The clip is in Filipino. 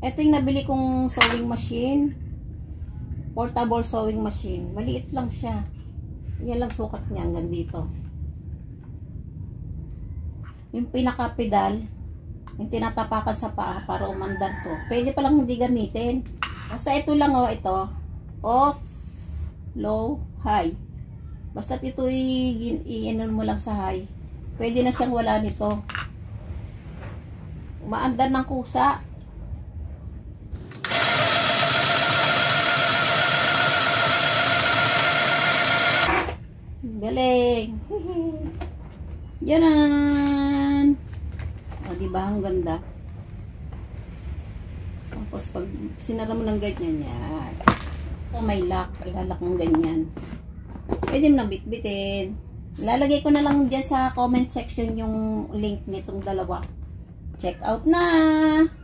Ito yung nabili kong sewing machine. Portable sewing machine. Maliit lang siya. Yan lang sukat niya hanggang dito. Yung pinaka-pedal, yung tinatapakan sa paa para umandar to. Pwede palang hindi gamitin. Basta ito lang ito. Off, low, high. Basta ito i-inon mo lang sa high. Pwede na siyang wala nito. Umaandar ng kusa. Galing. Yan. O, diba? Ang ganda. Tapos, pag sinara mo ng ganyan yan. Ito may lock. Ilalak mo ganyan. Pwede mo nang bitbitin. Lalagay ko na lang dyan sa comment section yung link nitong dalawa. Check out na!